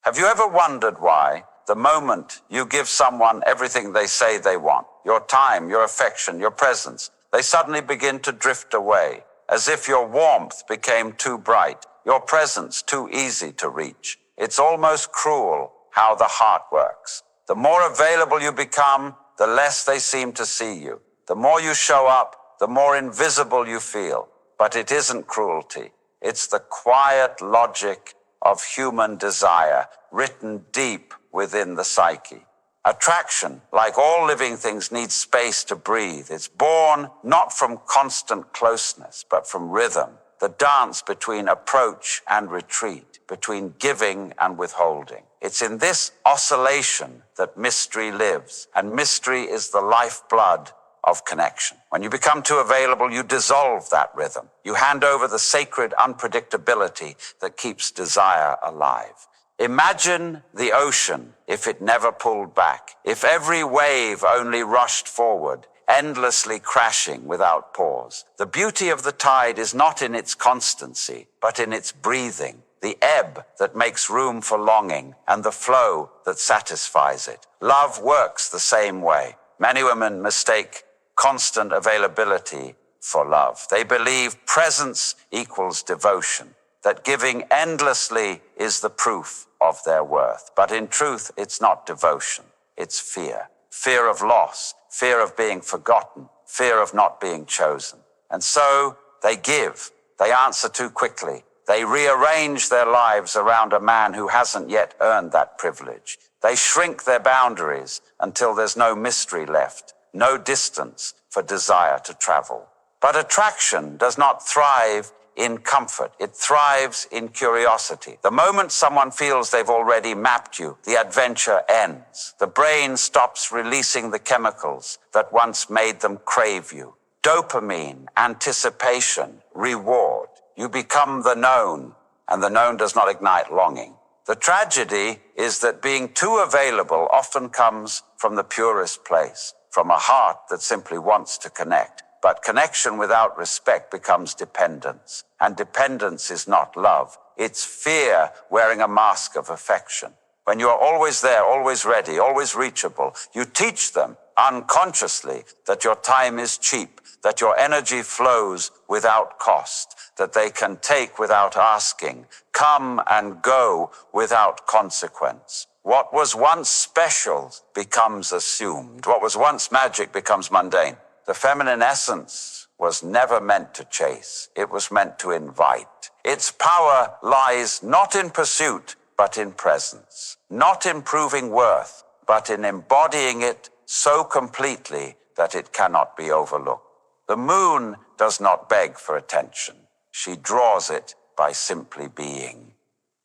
Have you ever wondered why, the moment you give someone everything they say they want, your time, your affection, your presence, they suddenly begin to drift away, as if your warmth became too bright, your presence too easy to reach? It's almost cruel how the heart works. The more available you become, the less they seem to see you. The more you show up, the more invisible you feel. But it isn't cruelty. It's the quiet logic of human desire, written deep within the psyche. Attraction, like all living things, needs space to breathe. It's born not from constant closeness, but from rhythm, the dance between approach and retreat, between giving and withholding. It's in this oscillation that mystery lives, and mystery is the lifeblood of connection. When you become too available, you dissolve that rhythm. You hand over the sacred unpredictability that keeps desire alive. Imagine the ocean if it never pulled back, if every wave only rushed forward, endlessly crashing without pause. The beauty of the tide is not in its constancy, but in its breathing, the ebb that makes room for longing and the flow that satisfies it. Love works the same way. Many women mistake constant availability for love. They believe presence equals devotion, that giving endlessly is the proof of their worth. But in truth, it's not devotion, it's fear. Fear of loss, fear of being forgotten, fear of not being chosen. And so they give, they answer too quickly. They rearrange their lives around a man who hasn't yet earned that privilege. They shrink their boundaries until there's no mystery left, no distance for desire to travel. But attraction does not thrive in comfort. It thrives in curiosity. The moment someone feels they've already mapped you, the adventure ends. The brain stops releasing the chemicals that once made them crave you. Dopamine, anticipation, reward. You become the known, and the known does not ignite longing. The tragedy is that being too available often comes from the purest place, from a heart that simply wants to connect. But connection without respect becomes dependence. And dependence is not love. It's fear wearing a mask of affection. When you are always there, always ready, always reachable, you teach them unconsciously that your time is cheap, that your energy flows without cost, that they can take without asking, come and go without consequence. What was once special becomes assumed. What was once magic becomes mundane. The feminine essence was never meant to chase. It was meant to invite. Its power lies not in pursuit, but in presence. Not in proving worth, but in embodying it so completely that it cannot be overlooked. The moon does not beg for attention. She draws it by simply being.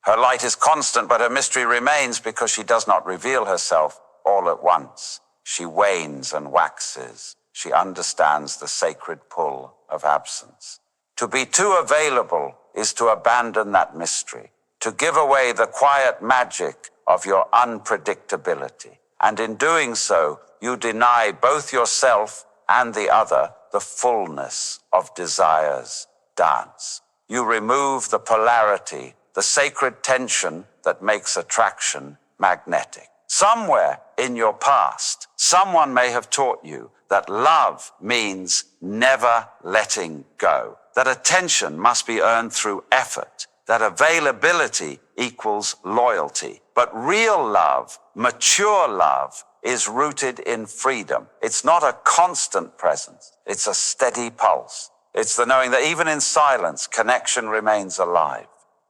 Her light is constant, but her mystery remains because she does not reveal herself all at once. She wanes and waxes. She understands the sacred pull of absence. To be too available is to abandon that mystery, to give away the quiet magic of your unpredictability. And in doing so, you deny both yourself and the other the fullness of desire's dance. You remove the polarity, the sacred tension that makes attraction magnetic. Somewhere in your past, someone may have taught you that love means never letting go, that attention must be earned through effort, that availability equals loyalty. But real love, mature love, is rooted in freedom. It's not a constant presence. It's a steady pulse. It's the knowing that even in silence, connection remains alive.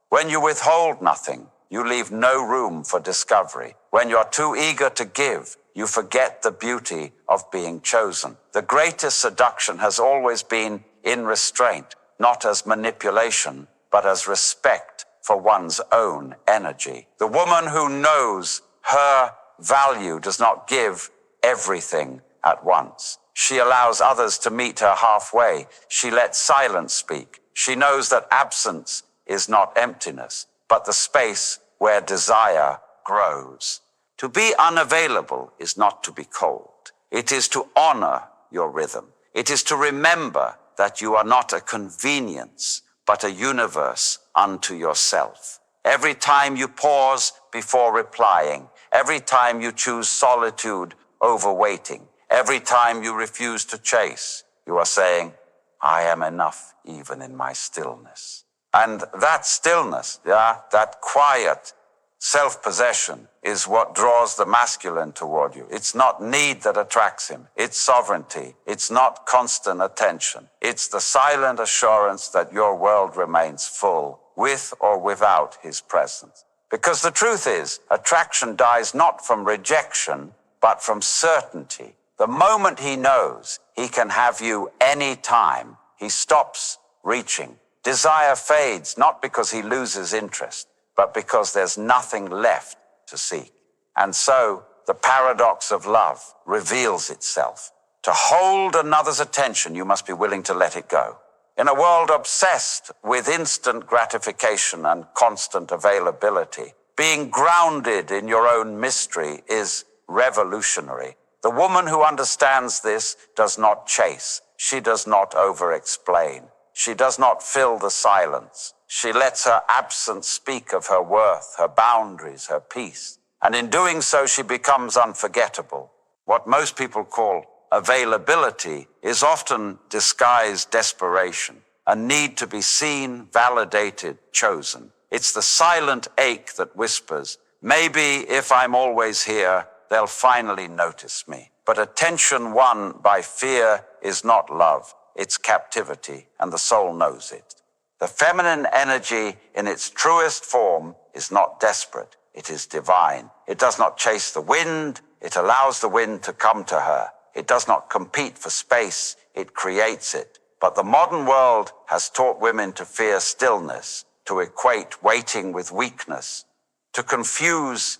When you withhold nothing, you leave no room for discovery. When you're too eager to give, you forget the beauty of being chosen. The greatest seduction has always been in restraint, not as manipulation, but as respect for one's own energy. The woman who knows her value does not give everything at once. She allows others to meet her halfway. She lets silence speak. She knows that absence is not emptiness, but the space where desire grows. To be unavailable is not to be cold. It is to honor your rhythm. It is to remember that you are not a convenience, but a universe unto yourself. Every time you pause before replying, every time you choose solitude over waiting, every time you refuse to chase, you are saying, I am enough even in my stillness. And that stillness, that quiet self-possession is what draws the masculine toward you. It's not need that attracts him. It's sovereignty. It's not constant attention. It's the silent assurance that your world remains full with or without his presence. Because the truth is, attraction dies not from rejection, but from certainty. The moment he knows he can have you any time, he stops reaching. Desire fades not because he loses interest, but because there's nothing left to seek. And so the paradox of love reveals itself. To hold another's attention, you must be willing to let it go. In a world obsessed with instant gratification and constant availability, being grounded in your own mystery is revolutionary. The woman who understands this does not chase. She does not over-explain. She does not fill the silence. She lets her absence speak of her worth, her boundaries, her peace. And in doing so, she becomes unforgettable. What most people call availability is often disguised desperation, a need to be seen, validated, chosen. It's the silent ache that whispers, maybe if I'm always here, they'll finally notice me. But attention won by fear is not love. It's captivity, and the soul knows it. The feminine energy in its truest form is not desperate. It is divine. It does not chase the wind. It allows the wind to come to her. It does not compete for space. It creates it. But the modern world has taught women to fear stillness, to equate waiting with weakness, to confuse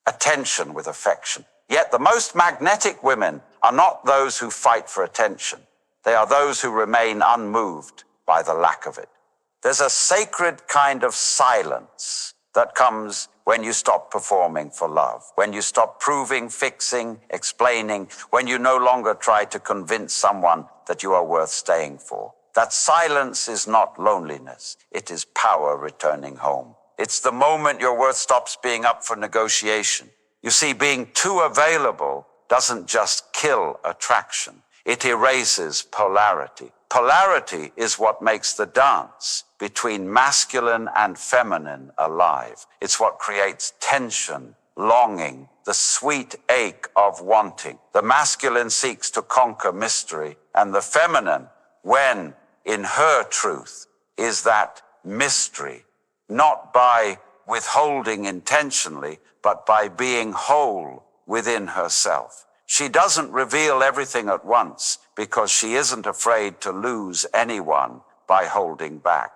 attention with affection. Yet the most magnetic women are not those who fight for attention. They are those who remain unmoved by the lack of it. There's a sacred kind of silence that comes when you stop performing for love, when you stop proving, fixing, explaining, when you no longer try to convince someone that you are worth staying for. That silence is not loneliness. It is power returning home. It's the moment your worth stops being up for negotiation. You see, being too available doesn't just kill attraction. It erases polarity. Polarity is what makes the dance between masculine and feminine alive. It's what creates tension, longing, the sweet ache of wanting. The masculine seeks to conquer mystery, and the feminine, when in her truth, is that mystery, not by withholding intentionally, but by being whole within herself. She doesn't reveal everything at once because she isn't afraid to lose anyone by holding back.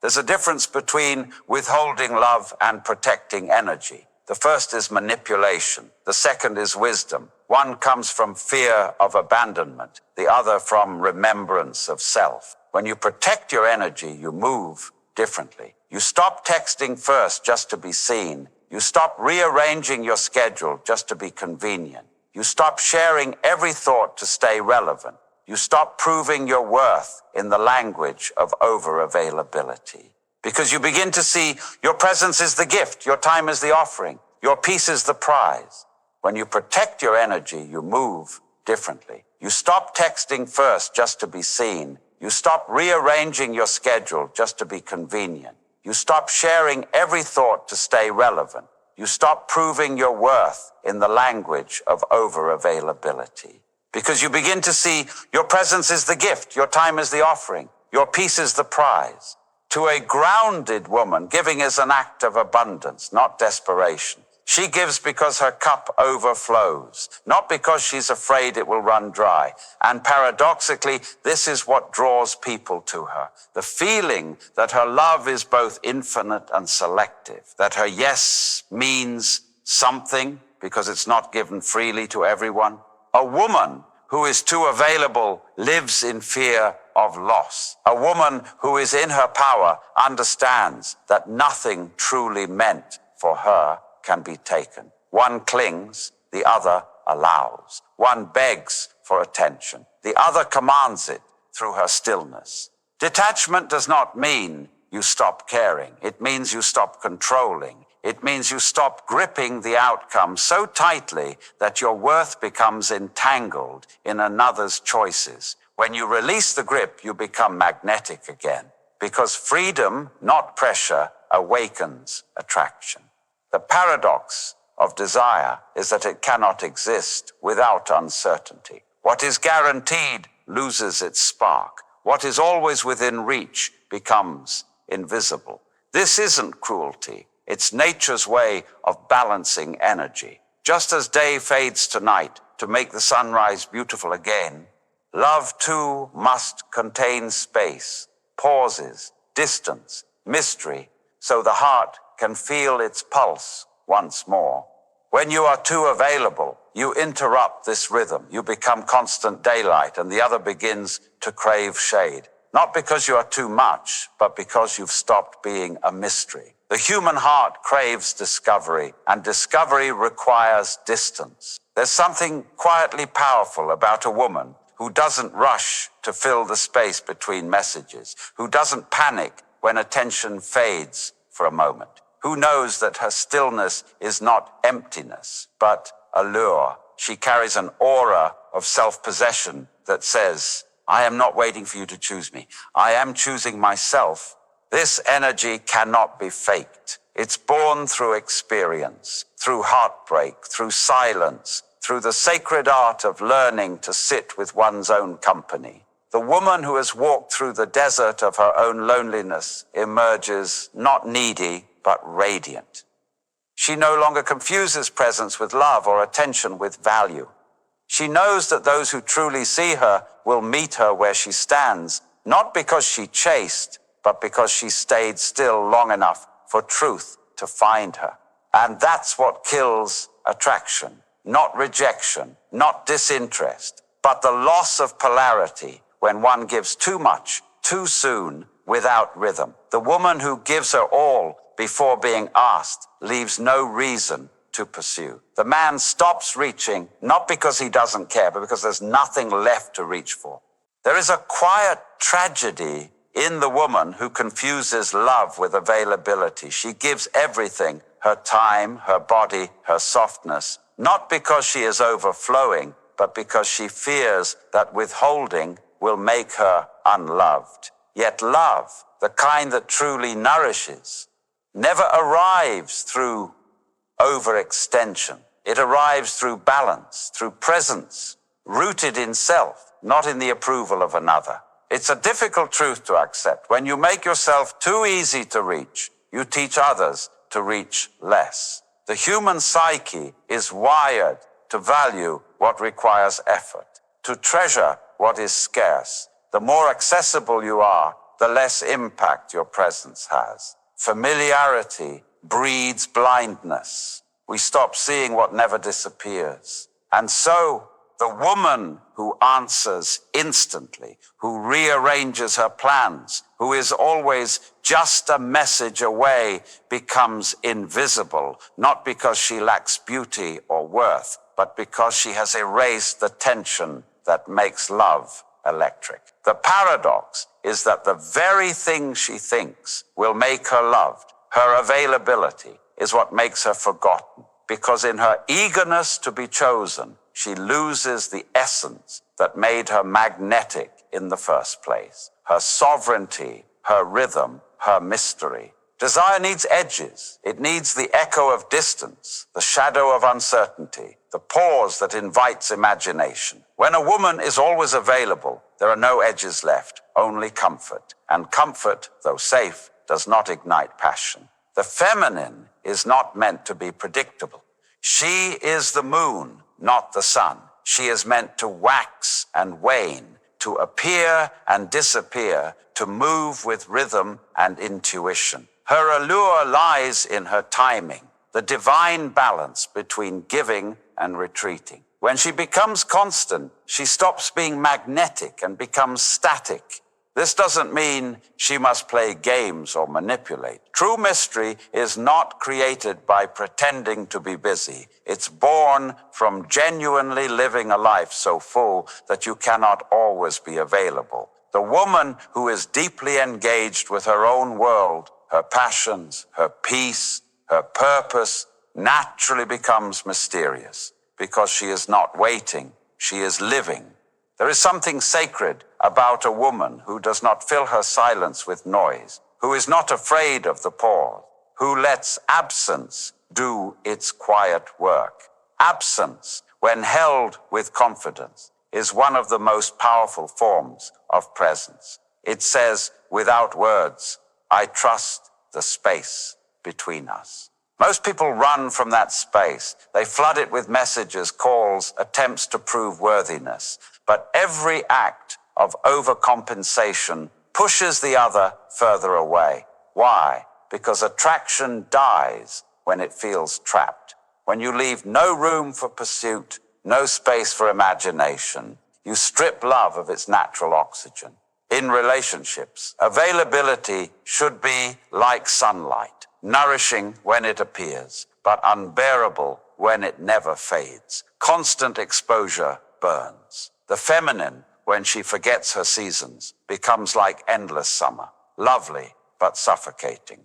There's a difference between withholding love and protecting energy. The first is manipulation. The second is wisdom. One comes from fear of abandonment, the other from remembrance of self. When you protect your energy, you move differently. You stop texting first just to be seen. You stop rearranging your schedule just to be convenient. You stop sharing every thought to stay relevant. You stop proving your worth in the language of over-availability. Because you begin to see your presence is the gift, your time is the offering, your peace is the prize. When you protect your energy, you move differently. You stop texting first just to be seen. You stop rearranging your schedule just to be convenient. You stop sharing every thought to stay relevant. You stop proving your worth in the language of over-availability. Because you begin to see your presence is the gift, your time is the offering, your peace is the prize. To a grounded woman, giving is an act of abundance, not desperation. She gives because her cup overflows, not because she's afraid it will run dry. And paradoxically, this is what draws people to her. The feeling that her love is both infinite and selective, that her yes means something because it's not given freely to everyone. A woman who is too available lives in fear of loss. A woman who is in her power understands that nothing truly meant for her can be taken. One clings, the other allows. One begs for attention. The other commands it through her stillness. Detachment does not mean you stop caring. It means you stop controlling. It means you stop gripping the outcome so tightly that your worth becomes entangled in another's choices. When you release the grip, you become magnetic again, because freedom, not pressure, awakens attraction. The paradox of desire is that it cannot exist without uncertainty. What is guaranteed loses its spark. What is always within reach becomes invisible. This isn't cruelty. It's nature's way of balancing energy. Just as day fades to night to make the sunrise beautiful again, love too must contain space, pauses, distance, mystery, so the heart can feel its pulse once more. When you are too available, you interrupt this rhythm. You become constant daylight, and the other begins to crave shade. Not because you are too much, but because you've stopped being a mystery. The human heart craves discovery, and discovery requires distance. There's something quietly powerful about a woman who doesn't rush to fill the space between messages, who doesn't panic when attention fades for a moment, who knows that her stillness is not emptiness, but allure. She carries an aura of self-possession that says, I am not waiting for you to choose me. I am choosing myself. This energy cannot be faked. It's born through experience, through heartbreak, through silence, through the sacred art of learning to sit with one's own company. The woman who has walked through the desert of her own loneliness emerges not needy, but radiant. She no longer confuses presence with love or attention with value. She knows that those who truly see her will meet her where she stands, not because she chased, but because she stayed still long enough for truth to find her. And that's what kills attraction, not rejection, not disinterest, but the loss of polarity when one gives too much, too soon, without rhythm. The woman who gives her all before being asked leaves no reason to pursue. The man stops reaching, not because he doesn't care, but because there's nothing left to reach for. There is a quiet tragedy in the woman who confuses love with availability. She gives everything, her time, her body, her softness, not because she is overflowing, but because she fears that withholding will make her unloved. Yet love, the kind that truly nourishes, never arrives through overextension. It arrives through balance, through presence, rooted in self, not in the approval of another. It's a difficult truth to accept. When you make yourself too easy to reach, you teach others to reach less. The human psyche is wired to value what requires effort, to treasure what is scarce. The more accessible you are, the less impact your presence has. Familiarity breeds blindness. We stop seeing what never disappears. And so, the woman who answers instantly, who rearranges her plans, who is always just a message away, becomes invisible, not because she lacks beauty or worth, but because she has erased the tension that makes love electric. The paradox is that the very thing she thinks will make her loved, her availability, is what makes her forgotten, because in her eagerness to be chosen, she loses the essence that made her magnetic in the first place. Her sovereignty, her rhythm, her mystery. Desire needs edges. It needs the echo of distance, the shadow of uncertainty, the pause that invites imagination. When a woman is always available, there are no edges left, only comfort. And comfort, though safe, does not ignite passion. The feminine is not meant to be predictable. She is the moon, not the sun. She is meant to wax and wane, to appear and disappear, to move with rhythm and intuition. Her allure lies in her timing, the divine balance between giving and retreating. When she becomes constant, she stops being magnetic and becomes static. This doesn't mean she must play games or manipulate. True mystery is not created by pretending to be busy. It's born from genuinely living a life so full that you cannot always be available. The woman who is deeply engaged with her own world, her passions, her peace, her purpose, naturally becomes mysterious because she is not waiting, she is living. There is something sacred about a woman who does not fill her silence with noise, who is not afraid of the pause, who lets absence do its quiet work. Absence, when held with confidence, is one of the most powerful forms of presence. It says, without words, I trust the space between us. Most people run from that space. They flood it with messages, calls, attempts to prove worthiness. But every act of overcompensation pushes the other further away. Why? Because attraction dies when it feels trapped. When you leave no room for pursuit, no space for imagination, you strip love of its natural oxygen. In relationships, availability should be like sunlight, nourishing when it appears, but unbearable when it never fades. Constant exposure burns. The feminine, when she forgets her seasons, becomes like endless summer, lovely but suffocating.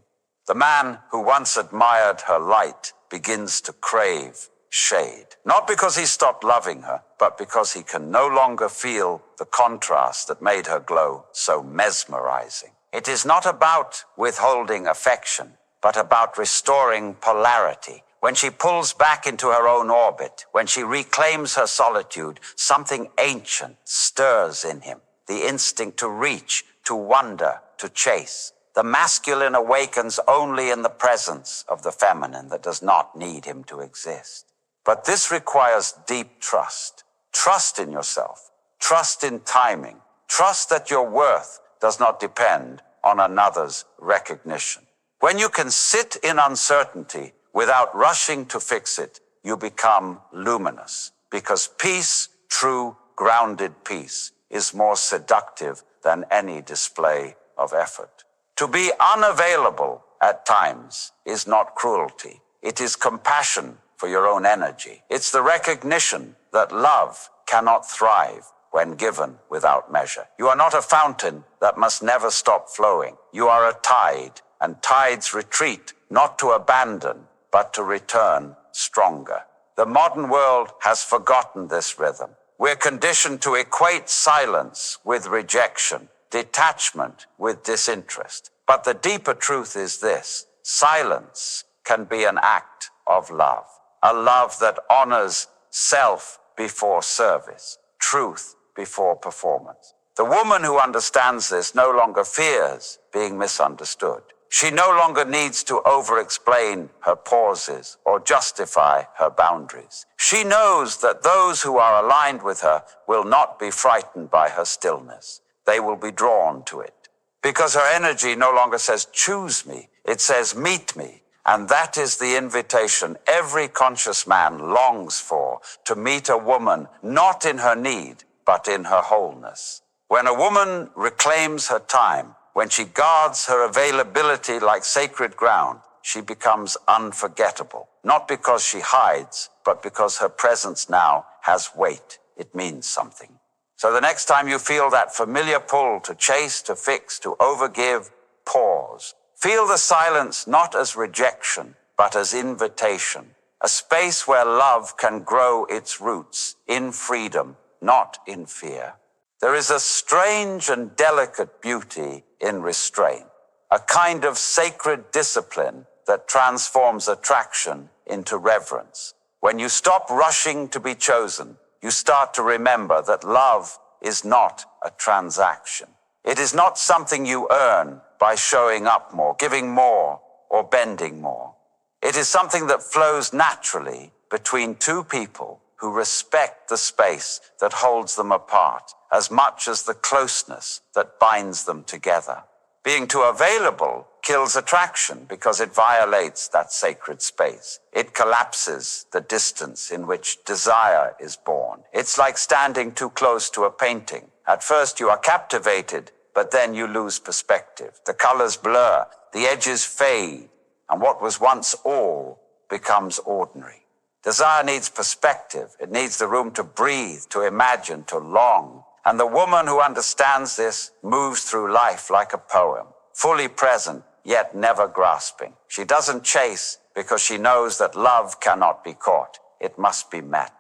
The man who once admired her light begins to crave shade, not because he stopped loving her, but because he can no longer feel the contrast that made her glow so mesmerizing. It is not about withholding affection, but about restoring polarity. When she pulls back into her own orbit, when she reclaims her solitude, something ancient stirs in him, the instinct to reach, to wonder, to chase. The masculine awakens only in the presence of the feminine that does not need him to exist. But this requires deep trust. Trust in yourself. Trust in timing. Trust that your worth does not depend on another's recognition. When you can sit in uncertainty without rushing to fix it, you become luminous. Because peace, true, grounded peace, is more seductive than any display of effort. To be unavailable at times is not cruelty. It is compassion for your own energy. It's the recognition that love cannot thrive when given without measure. You are not a fountain that must never stop flowing. You are a tide, and tides retreat not to abandon, but to return stronger. The modern world has forgotten this rhythm. We're conditioned to equate silence with rejection, detachment with disinterest. But the deeper truth is this: silence can be an act of love, a love that honors self before service, truth before performance. The woman who understands this no longer fears being misunderstood. She no longer needs to over-explain her pauses or justify her boundaries. She knows that those who are aligned with her will not be frightened by her stillness. They will be drawn to it. Because her energy no longer says, choose me, it says, meet me. And that is the invitation every conscious man longs for, to meet a woman not in her need, but in her wholeness. When a woman reclaims her time, when she guards her availability like sacred ground, she becomes unforgettable. Not because she hides, but because her presence now has weight. It means something. So the next time you feel that familiar pull to chase, to fix, to overgive, pause. Feel the silence not as rejection, but as invitation. A space where love can grow its roots in freedom, not in fear. There is a strange and delicate beauty in restraint, a kind of sacred discipline that transforms attraction into reverence. When you stop rushing to be chosen, you start to remember that love is not a transaction. It is not something you earn by showing up more, giving more, or bending more. It is something that flows naturally between two people who respect the space that holds them apart as much as the closeness that binds them together. Being too available kills attraction because it violates that sacred space. It collapses the distance in which desire is born. It's like standing too close to a painting. At first you are captivated, but then you lose perspective. The colors blur, the edges fade, and what was once all becomes ordinary. Desire needs perspective. It needs the room to breathe, to imagine, to long. And the woman who understands this moves through life like a poem, fully present, yet never grasping. She doesn't chase because she knows that love cannot be caught. It must be met.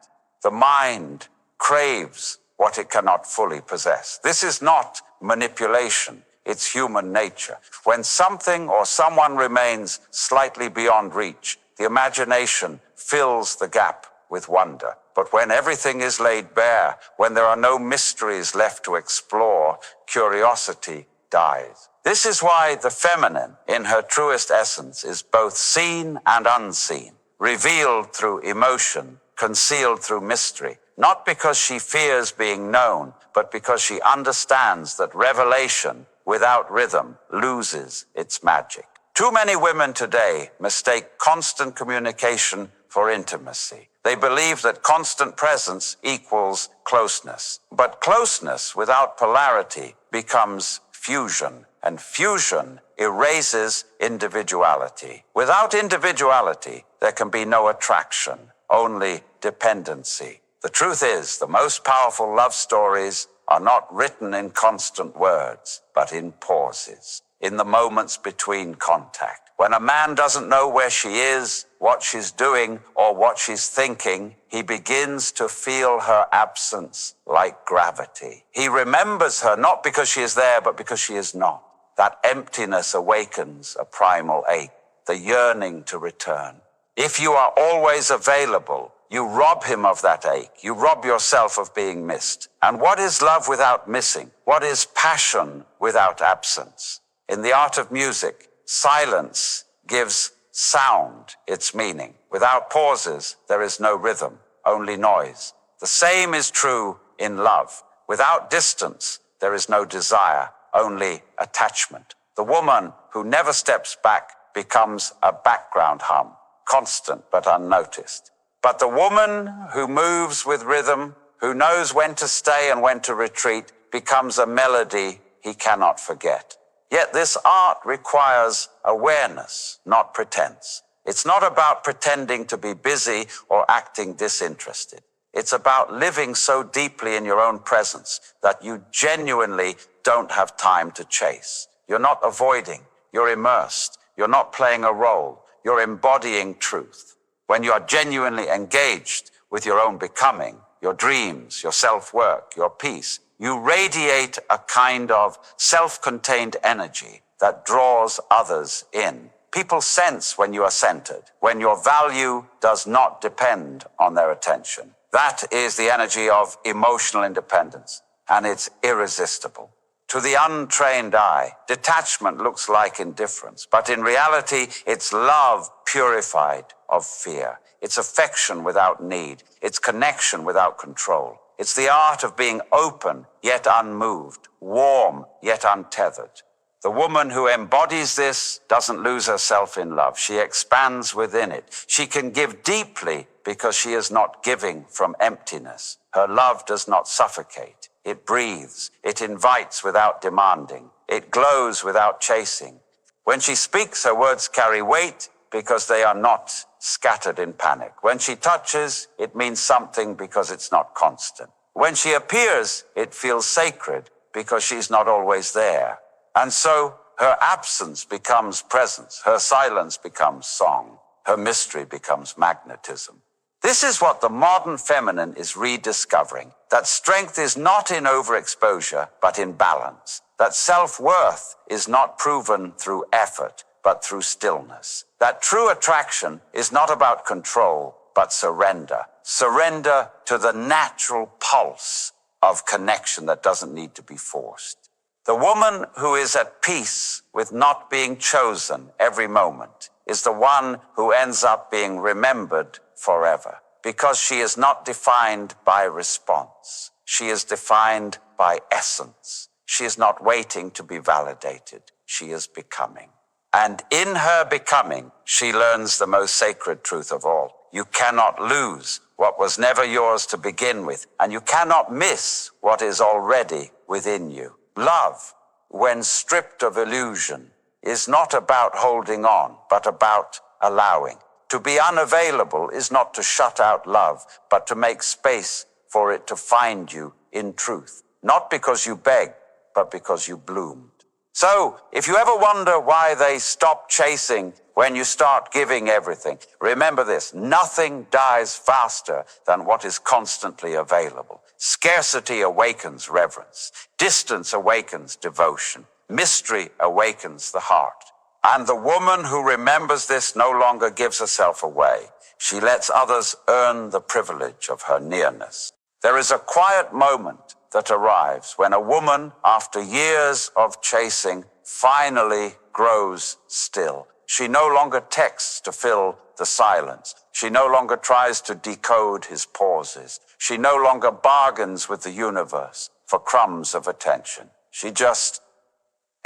The mind craves what it cannot fully possess. This is not manipulation. It's human nature. When something or someone remains slightly beyond reach, the imagination fills the gap with wonder. But when everything is laid bare, when there are no mysteries left to explore, curiosity dies. This is why the feminine, in her truest essence, is both seen and unseen, revealed through emotion, concealed through mystery, not because she fears being known, but because she understands that revelation without rhythm loses its magic. Too many women today mistake constant communication for intimacy. They believe that constant presence equals closeness. But closeness without polarity becomes fusion, and fusion erases individuality. Without individuality, there can be no attraction, only dependency. The truth is, the most powerful love stories are not written in constant words, but in pauses, in the moments between contact. When a man doesn't know where she is, what she's doing, or what she's thinking, he begins to feel her absence like gravity. He remembers her not because she is there, but because she is not. That emptiness awakens a primal ache, the yearning to return. If you are always available, you rob him of that ache. You rob yourself of being missed. And what is love without missing? What is passion without absence? In the art of music, silence gives sound its meaning. Without pauses, there is no rhythm, only noise. The same is true in love. Without distance, there is no desire, only attachment. The woman who never steps back becomes a background hum, constant but unnoticed. But the woman who moves with rhythm, who knows when to stay and when to retreat, becomes a melody he cannot forget. Yet this art requires awareness, not pretense. It's not about pretending to be busy or acting disinterested. It's about living so deeply in your own presence that you genuinely don't have time to chase. You're not avoiding, you're immersed. You're not playing a role, you're embodying truth. When you are genuinely engaged with your own becoming, your dreams, your self-work, your peace, you radiate a kind of self-contained energy that draws others in. People sense when you are centered, when your value does not depend on their attention. That is the energy of emotional independence, and it's irresistible. To the untrained eye, detachment looks like indifference, but in reality, it's love purified of fear. It's affection without need. It's connection without control. It's the art of being open, yet unmoved, warm, yet untethered. The woman who embodies this doesn't lose herself in love. She expands within it. She can give deeply because she is not giving from emptiness. Her love does not suffocate. It breathes. It invites without demanding. It glows without chasing. When she speaks, her words carry weight because they are not scattered in panic. When she touches, it means something because it's not constant. When she appears, it feels sacred because she's not always there. And so her absence becomes presence. Her silence becomes song. Her mystery becomes magnetism. This is what the modern feminine is rediscovering, that strength is not in overexposure, but in balance, that self-worth is not proven through effort, but through stillness, that true attraction is not about control, but surrender, surrender to the natural pulse of connection that doesn't need to be forced. The woman who is at peace with not being chosen every moment is the one who ends up being remembered forever, because she is not defined by response. She is defined by essence. She is not waiting to be validated. She is becoming. And in her becoming, she learns the most sacred truth of all. You cannot lose what was never yours to begin with, and you cannot miss what is already within you. Love, when stripped of illusion, is not about holding on, but about allowing. To be unavailable is not to shut out love, but to make space for it to find you in truth. not because you begged, but because you bloomed. So, if you ever wonder why they stop chasing when you start giving everything, remember this: nothing dies faster than what is constantly available. Scarcity awakens reverence. Distance awakens devotion. Mystery awakens the heart. And the woman who remembers this no longer gives herself away. She lets others earn the privilege of her nearness. There is a quiet moment that arrives when a woman, after years of chasing, finally grows still. She no longer texts to fill the silence. She no longer tries to decode his pauses. She no longer bargains with the universe for crumbs of attention. She just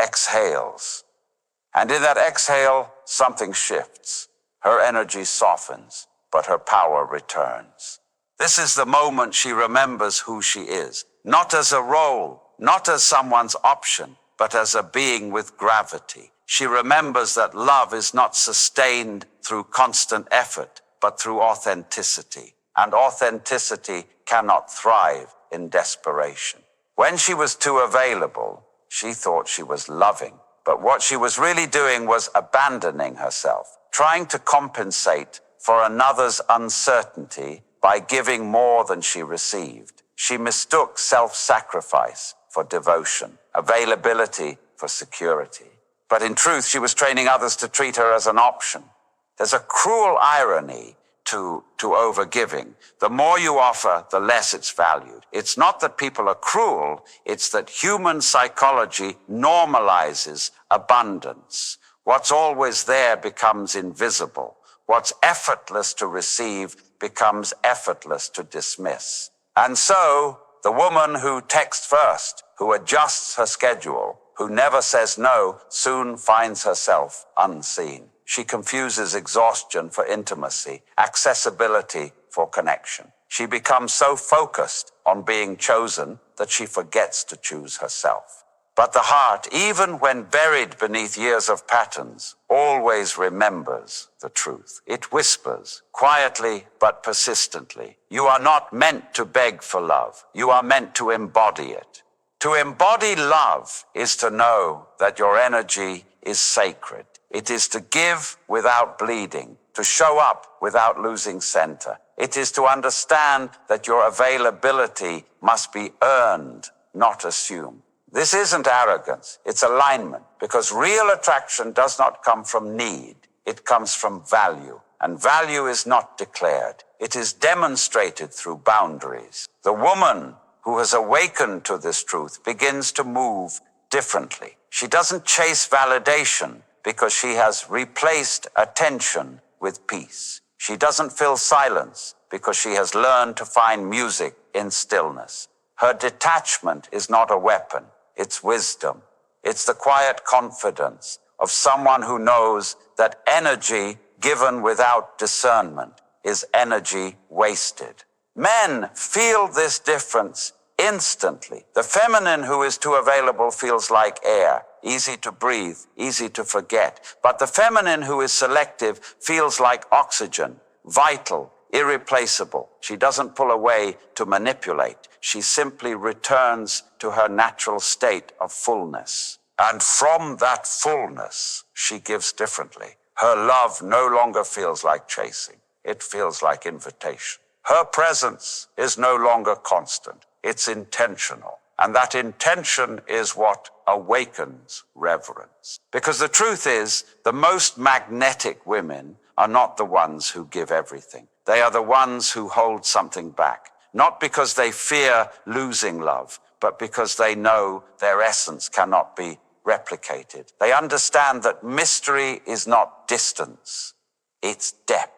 exhales. And in that exhale, something shifts. Her energy softens, but her power returns. This is the moment she remembers who she is, not as a role, not as someone's option, but as a being with gravity. She remembers that love is not sustained through constant effort, but through authenticity. And authenticity cannot thrive in desperation. When she was too available, she thought she was loving. But what she was really doing was abandoning herself, trying to compensate for another's uncertainty by giving more than she received. She mistook self-sacrifice for devotion, availability for security. But in truth, she was training others to treat her as an option. There's a cruel irony to overgiving. The more you offer, the less it's valued. It's not that people are cruel, it's that human psychology normalizes abundance. What's always there becomes invisible. What's effortless to receive becomes effortless to dismiss. And so, the woman who texts first, who adjusts her schedule, who never says no, soon finds herself unseen. She confuses exhaustion for intimacy, accessibility for connection. She becomes so focused on being chosen that she forgets to choose herself. But the heart, even when buried beneath years of patterns, always remembers the truth. It whispers, quietly but persistently, you are not meant to beg for love. You are meant to embody it. To embody love is to know that your energy is sacred. It is to give without bleeding, to show up without losing center. It is to understand that your availability must be earned, not assumed. This isn't arrogance, it's alignment, because real attraction does not come from need, it comes from value. And value is not declared, it is demonstrated through boundaries. The woman who has awakened to this truth begins to move differently. She doesn't chase validation because she has replaced attention with peace. She doesn't fill silence because she has learned to find music in stillness. Her detachment is not a weapon, it's wisdom. It's the quiet confidence of someone who knows that energy given without discernment is energy wasted. Men feel this difference instantly. The feminine who is too available feels like air, easy to breathe, easy to forget. But the feminine who is selective feels like oxygen, vital, irreplaceable. She doesn't pull away to manipulate. She simply returns to her natural state of fullness. And from that fullness, she gives differently. Her love no longer feels like chasing. It feels like invitation. Her presence is no longer constant. It's intentional. And that intention is what awakens reverence. Because the truth is, the most magnetic women are not the ones who give everything. They are the ones who hold something back. Not because they fear losing love, but because they know their essence cannot be replicated. They understand that mystery is not distance, it's depth.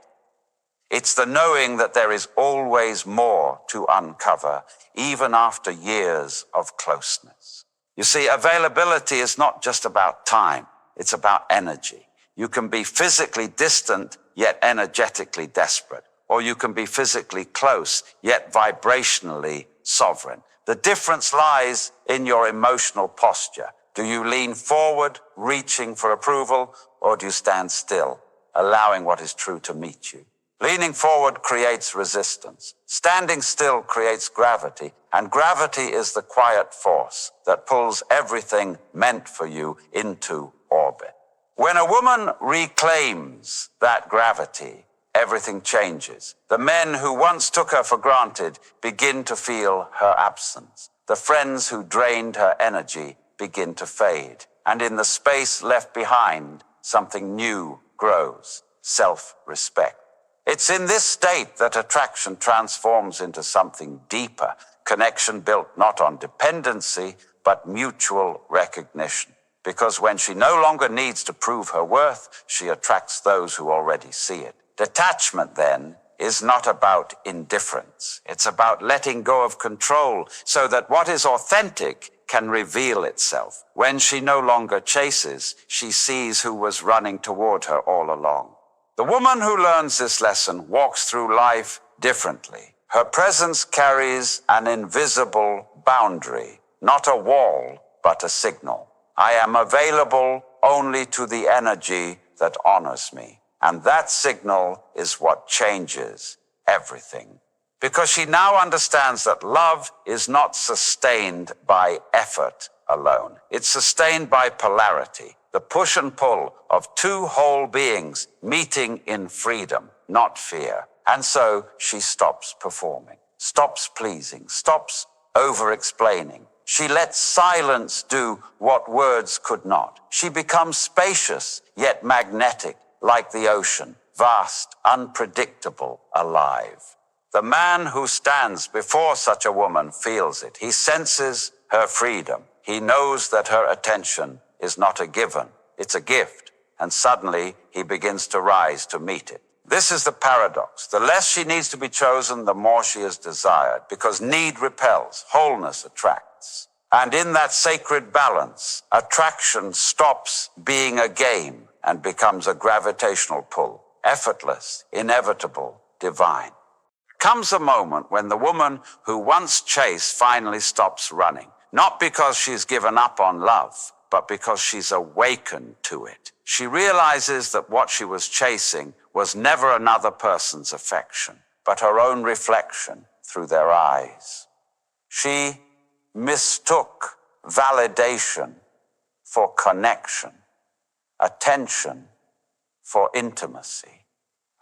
It's the knowing that there is always more to uncover, even after years of closeness. You see, availability is not just about time, it's about energy. You can be physically distant, yet energetically desperate. Or you can be physically close, yet vibrationally sovereign. The difference lies in your emotional posture. Do you lean forward, reaching for approval, or do you stand still, allowing what is true to meet you? Leaning forward creates resistance. Standing still creates gravity, and gravity is the quiet force that pulls everything meant for you into orbit. When a woman reclaims that gravity, everything changes. The men who once took her for granted begin to feel her absence. The friends who drained her energy begin to fade. And in the space left behind, something new grows: self-respect. It's in this state that attraction transforms into something deeper, connection built not on dependency, but mutual recognition. Because when she no longer needs to prove her worth, she attracts those who already see it. Detachment, then, is not about indifference. It's about letting go of control so that what is authentic can reveal itself. When she no longer chases, she sees who was running toward her all along. The woman who learns this lesson walks through life differently. Her presence carries an invisible boundary, not a wall, but a signal. I am available only to the energy that honors me. And that signal is what changes everything. Because she now understands that love is not sustained by effort alone. It's sustained by polarity, the push and pull of two whole beings meeting in freedom, not fear. And so she stops performing, stops pleasing, stops over-explaining. She lets silence do what words could not. She becomes spacious, yet magnetic, like the ocean, vast, unpredictable, alive. The man who stands before such a woman feels it. He senses her freedom. He knows that her attention is not a given, it's a gift, and suddenly he begins to rise to meet it. This is the paradox. The less she needs to be chosen, the more she is desired, because need repels, wholeness attracts. And in that sacred balance, attraction stops being a game and becomes a gravitational pull, effortless, inevitable, divine. Comes a moment when the woman who once chased finally stops running, not because she's given up on love, but because she's awakened to it. She realizes that what she was chasing was never another person's affection, but her own reflection through their eyes. She mistook validation for connection, attention for intimacy.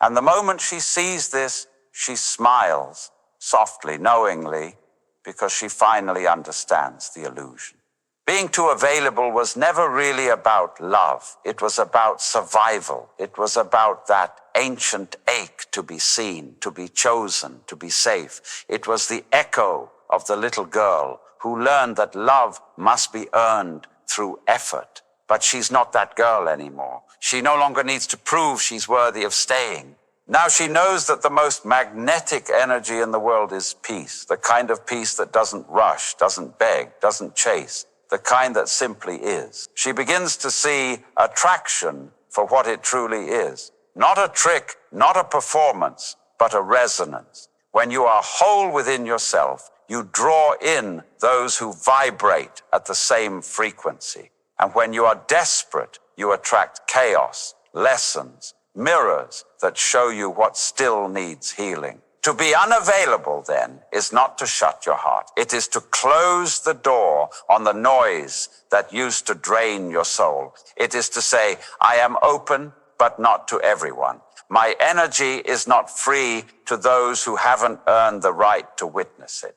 And the moment she sees this, she smiles softly, knowingly, because she finally understands the illusion. Being too available was never really about love. It was about survival. It was about that ancient ache to be seen, to be chosen, to be safe. It was the echo of the little girl who learned that love must be earned through effort. But she's not that girl anymore. She no longer needs to prove she's worthy of staying. Now she knows that the most magnetic energy in the world is peace, the kind of peace that doesn't rush, doesn't beg, doesn't chase, the kind that simply is. She begins to see attraction for what it truly is. Not a trick, not a performance, but a resonance. When you are whole within yourself, you draw in those who vibrate at the same frequency. And when you are desperate, you attract chaos, lessons, mirrors that show you what still needs healing. To be unavailable, then, is not to shut your heart. It is to close the door on the noise that used to drain your soul. It is to say, I am open, but not to everyone. My energy is not free to those who haven't earned the right to witness it.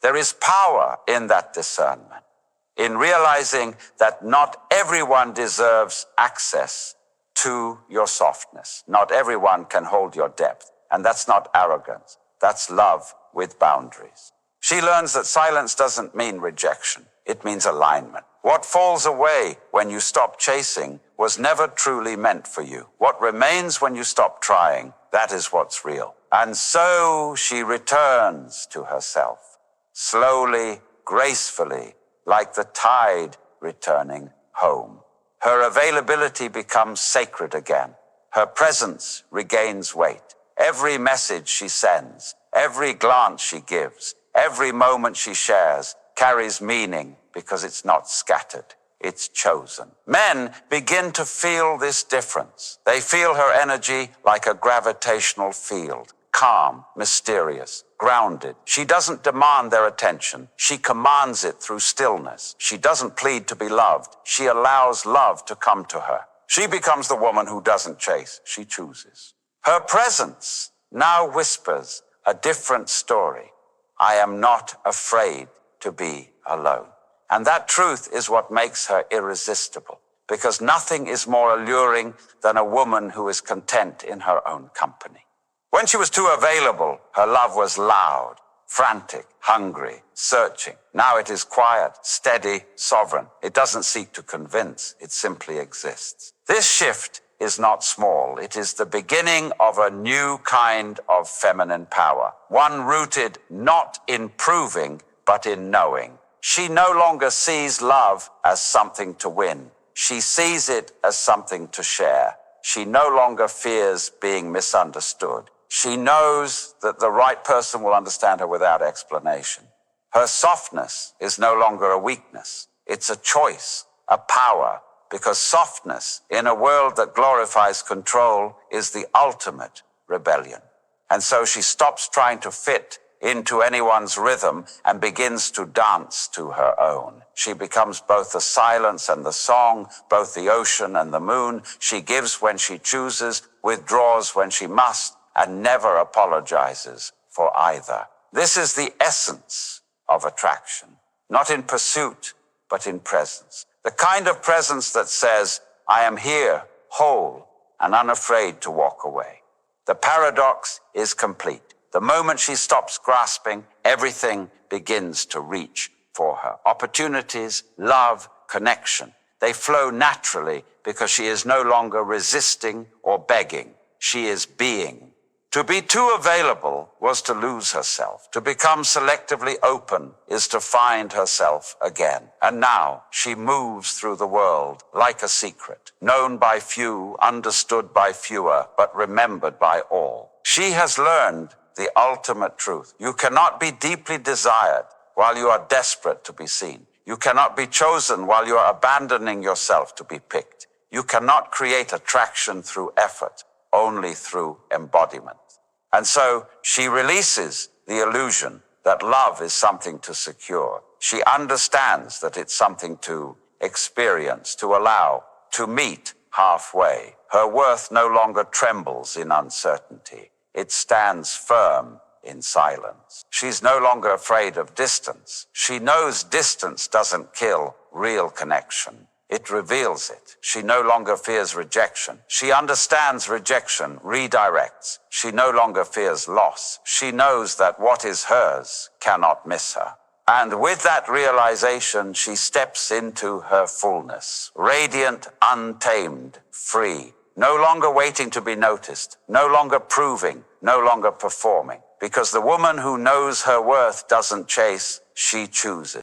There is power in that discernment, in realizing that not everyone deserves access to your softness. Not everyone can hold your depth. And that's not arrogance. That's love with boundaries. She learns that silence doesn't mean rejection. It means alignment. What falls away when you stop chasing was never truly meant for you. What remains when you stop trying, that is what's real. And so she returns to herself, slowly, gracefully, like the tide returning home. Her availability becomes sacred again. Her presence regains weight. Every message she sends, every glance she gives, every moment she shares carries meaning because it's not scattered. it's chosen. Men begin to feel this difference. They feel her energy like a gravitational field, calm, mysterious, grounded. She doesn't demand their attention. She commands it through stillness. She doesn't plead to be loved. She allows love to come to her. She becomes the woman who doesn't chase. She chooses. Her presence now whispers a different story. I am not afraid to be alone. And that truth is what makes her irresistible, because nothing is more alluring than a woman who is content in her own company. When she was too available, her love was loud, frantic, hungry, searching. Now it is quiet, steady, sovereign. It doesn't seek to convince, it simply exists. This shift is not small. It is the beginning of a new kind of feminine power, one rooted not in proving, but in knowing. She no longer sees love as something to win. She sees it as something to share. She no longer fears being misunderstood. She knows that the right person will understand her without explanation. Her softness is no longer a weakness. It's a choice, a power, because softness in a world that glorifies control is the ultimate rebellion. And so she stops trying to fit into anyone's rhythm and begins to dance to her own. She becomes both the silence and the song, both the ocean and the moon. She gives when she chooses, withdraws when she must, and never apologizes for either. This is the essence of attraction, not in pursuit, but in presence. The kind of presence that says, I am here, whole, and unafraid to walk away. The paradox is complete. The moment she stops grasping, everything begins to reach for her. Opportunities, love, connection. They flow naturally because she is no longer resisting or begging. She is being. To be too available was to lose herself. To become selectively open is to find herself again. And now she moves through the world like a secret, known by few, understood by fewer, but remembered by all. She has learned the ultimate truth. You cannot be deeply desired while you are desperate to be seen. You cannot be chosen while you are abandoning yourself to be picked. You cannot create attraction through effort, only through embodiment. And so she releases the illusion that love is something to secure. She understands that it's something to experience, to allow, to meet halfway. Her worth no longer trembles in uncertainty. It stands firm in silence. She's no longer afraid of distance. She knows distance doesn't kill real connection. It reveals it. She no longer fears rejection. She understands rejection redirects. She no longer fears loss. She knows that what is hers cannot miss her. And with that realization, she steps into her fullness, radiant, untamed, free, no longer waiting to be noticed, no longer proving, no longer performing. Because the woman who knows her worth doesn't chase, she chooses.